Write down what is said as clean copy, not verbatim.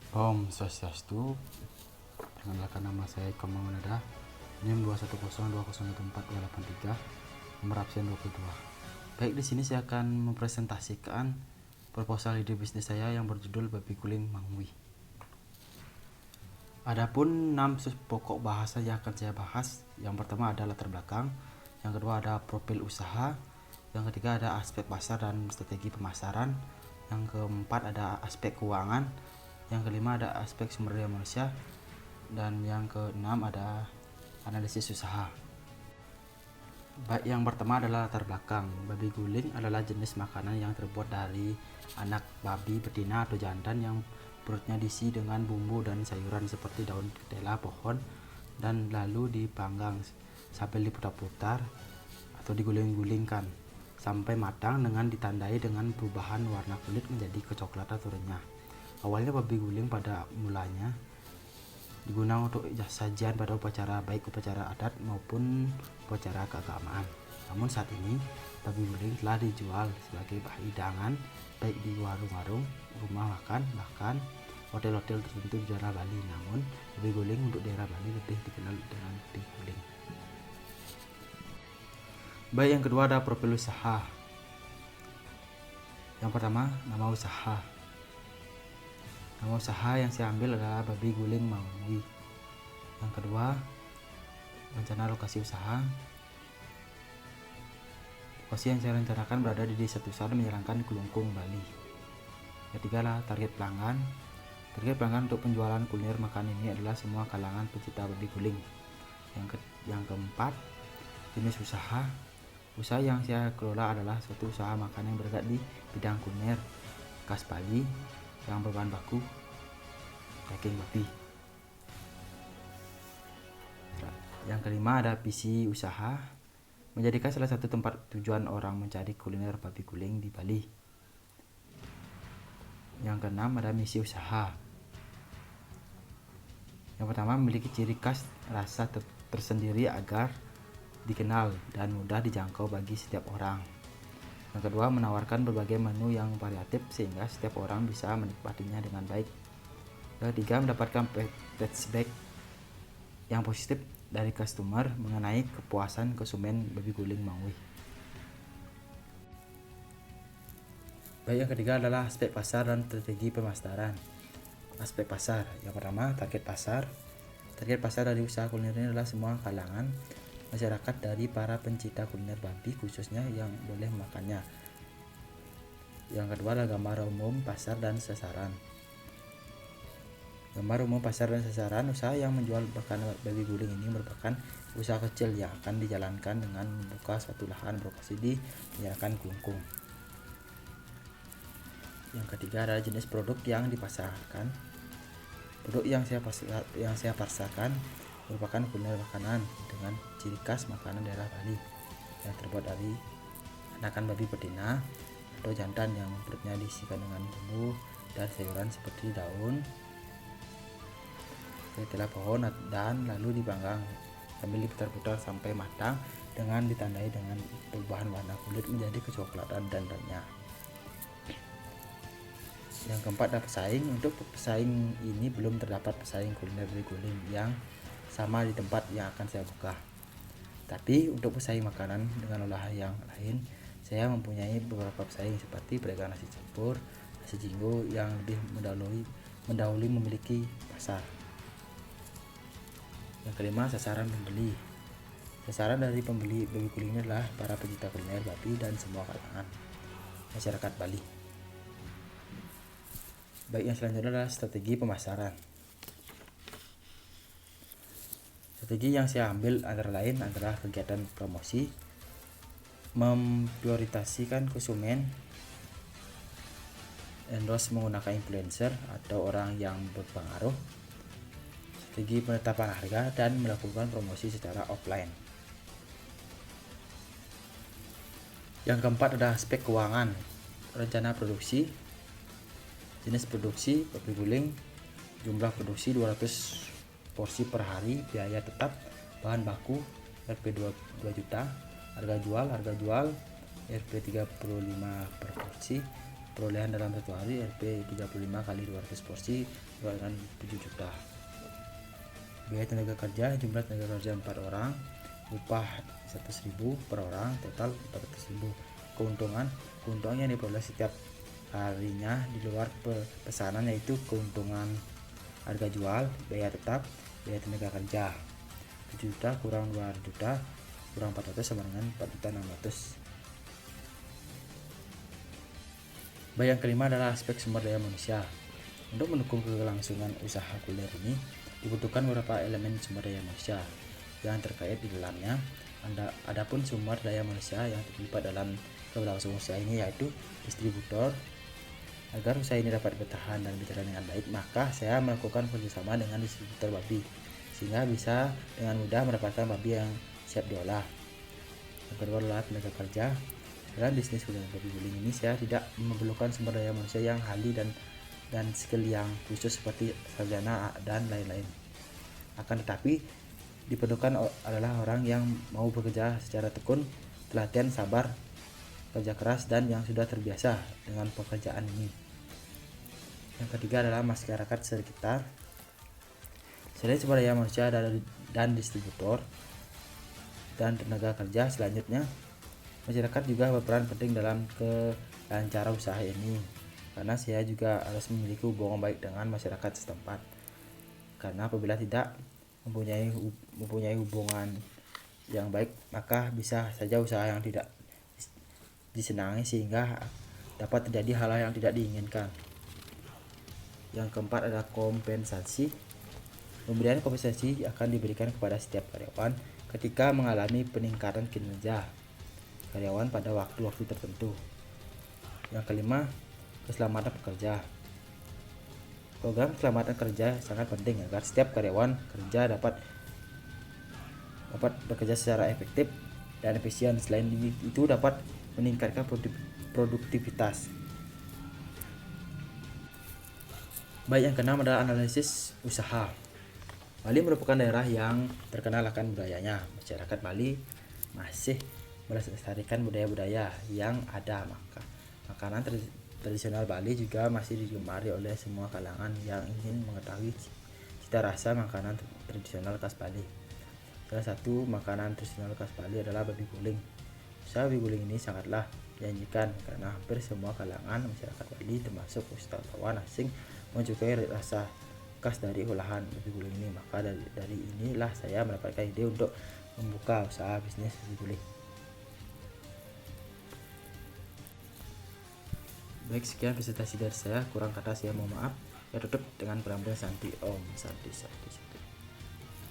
Om Swastiastu. Perkenalkan, nama saya Eko Mangunada, NIM 210201423, nomor absen 22. Baik, di sini saya akan mempresentasikan proposal ide bisnis saya yang berjudul Babi Guling Mangwi. Adapun 6 pokok bahasa yang akan saya bahas. Yang pertama ada latar belakang, yang kedua ada profil usaha, yang ketiga ada aspek pasar dan strategi pemasaran, yang keempat ada aspek keuangan, yang kelima ada aspek sumber daya manusia, dan yang keenam ada analisis usaha. Baik, yang pertama adalah latar belakang. Babi guling adalah jenis makanan yang terbuat dari anak babi betina atau jantan yang perutnya diisi dengan bumbu dan sayuran seperti daun ketela pohon, dan lalu dipanggang sampai diputar-putar atau diguling-gulingkan sampai matang dengan ditandai dengan perubahan warna kulit menjadi kecoklatan atau renyah. Awalnya babi guling pada mulanya digunakan untuk sajian pada upacara, baik upacara adat maupun upacara keagamaan. Namun saat ini babi guling telah dijual sebagai hidangan baik di warung-warung, rumah makan, bahkan hotel-hotel tertentu di daerah Bali. Namun babi guling untuk daerah Bali lebih dikenal dengan babi guling. Baik, yang kedua ada profil usaha. Yang pertama, nama usaha. Nama usaha yang saya ambil adalah Babi Guling Mangwi. Yang kedua, rencana lokasi usaha. Lokasi yang saya rencanakan berada di Desa Tusan, Menyeberangkan, Kelungkung, Bali. Ketiga lah target pelanggan. Target pelanggan untuk penjualan kuliner makan ini adalah semua kalangan pecinta babi guling. Yang keempat, jenis usaha. Usaha yang saya kelola adalah suatu usaha makan yang bergerak di bidang kuliner khas Bali yang berbahan baku daging babi. Yang kelima ada visi usaha, menjadikan salah satu tempat tujuan orang mencari kuliner babi guling di Bali. Yang keenam ada misi usaha. Yang pertama, memiliki ciri khas rasa tersendiri agar dikenal dan mudah dijangkau bagi setiap orang. Yang kedua, menawarkan berbagai menu yang variatif sehingga setiap orang bisa menikmatinya dengan baik. Yang ketiga, mendapatkan feedback yang positif dari customer mengenai kepuasan konsumen babi guling Mangwi. Baik, yang ketiga adalah aspek pasar dan strategi pemasaran. Aspek pasar, yang pertama target pasar. Target pasar dari usaha kuliner ini adalah semua kalangan masyarakat, dari para pencinta kuliner babi khususnya yang boleh memakannya. Yang kedua adalah gambar umum pasar dan sasaran. Gambar umum pasar dan sasaran. Usaha yang menjual makanan babi guling ini merupakan usaha kecil yang akan dijalankan dengan membuka suatu lahan berlokasi di Menyeberangkan, Kelungkung. Yang ketiga adalah jenis produk yang dipasarkan. Produk yang saya pasarkan merupakan kuliner makanan dengan ciri khas makanan daerah Bali yang terbuat dari anakan babi betina atau jantan yang perutnya diisikan dengan bumbu dan sayuran seperti daun ketela pohon, dan lalu dipanggang sambil diputar-putar sampai matang dengan ditandai dengan perubahan warna kulit menjadi kecoklatan dan renyah. Yang keempat ada pesaing. Untuk pesaing ini belum terdapat pesaing kuliner babi guling yang sama di tempat yang akan saya buka. Tapi untuk pesaing makanan dengan olahan yang lain, saya mempunyai beberapa pesaing seperti pedagang nasi campur, nasi jinggo yang lebih mendahului memiliki pasar. Yang kelima, sasaran pembeli. Sasaran dari pembeli babi guling ini adalah para pencinta kuliner babi dan semua kalangan masyarakat Bali. Baik, yang selanjutnya adalah strategi pemasaran. Strategi yang saya ambil antara lain adalah kegiatan promosi, memprioritaskan konsumen, endorse menggunakan influencer atau orang yang berpengaruh, strategi penetapan harga, dan melakukan promosi secara offline. Yang keempat adalah aspek keuangan. Rencana produksi, jenis produksi babi guling, jumlah produksi 200 porsi per hari, biaya tetap, bahan baku Rp 2 juta, harga jual Rp 35 per porsi, perolehan dalam satu hari Rp 35 kali 200 porsi dengan 7 juta. Biaya tenaga kerja, jumlah tenaga kerja 4 orang, upah 100.000 per orang, total 400.000. Keuntungan yang diperoleh setiap harinya di luar pesanan yaitu keuntungan harga jual, biaya tetap, biaya tenaga kerja. 7 juta kurang 2 juta kurang 400 sama dengan 4.600. Yang kelima adalah aspek sumber daya manusia. Untuk mendukung kelangsungan usaha kuliner ini dibutuhkan beberapa elemen sumber daya manusia yang terkait di dalamnya. Adapun sumber daya manusia yang terlibat dalam keberlangsungan usaha ini yaitu distributor. Agar usaha ini dapat bertahan dan berjalan dengan baik, maka saya melakukan kerjasama dengan distributor babi sehingga bisa dengan mudah mendapatkan babi yang siap diolah. Yang kedua adalah tenaga kerja. Dalam bisnis kuliner babi guling ini saya tidak memerlukan sumber daya manusia yang ahli dan skill yang khusus seperti sarjana dan lain-lain. Akan tetapi diperlukan adalah orang yang mau bekerja secara tekun, pelatihan, sabar, kerja keras, dan yang sudah terbiasa dengan pekerjaan ini. Yang ketiga adalah masyarakat sekitar. Selain sumber daya manusia dan distributor dan tenaga kerja, selanjutnya masyarakat juga berperan penting dalam kelancaran usaha ini, karena saya juga harus memiliki hubungan baik dengan masyarakat setempat. Karena apabila tidak mempunyai hubungan yang baik, maka bisa saja usaha yang tidak disenangi sehingga dapat terjadi hal yang tidak diinginkan. Yang keempat adalah kompensasi. Pemberian kompensasi akan diberikan kepada setiap karyawan ketika mengalami peningkatan kinerja karyawan pada waktu-waktu tertentu. Yang kelima, keselamatan pekerja. Program keselamatan kerja sangat penting agar setiap karyawan kerja dapat bekerja secara efektif dan efisien. Selain itu dapat meningkatkan produktivitas. Yang keenam adalah analisis usaha. Bali merupakan daerah yang terkenal akan budayanya. Masyarakat Bali masih melestarikan budaya-budaya yang ada, maka makanan tradisional Bali juga masih digemari oleh semua kalangan yang ingin mengetahui cita rasa makanan tradisional khas Bali. Salah satu makanan tradisional khas Bali adalah babi guling. Usaha babi guling ini sangatlah menjanjikan karena hampir semua kalangan masyarakat Bali termasuk wisatawan asing menyukai rasa khas dari olahan babi guling ini. Maka dari inilah saya mendapatkan ide untuk membuka usaha bisnis babi guling. Baik, sekian presentasi dari saya. Kurang kata saya mohon maaf. Ya, tutup dengan perambilan Santi Om Santi Santi.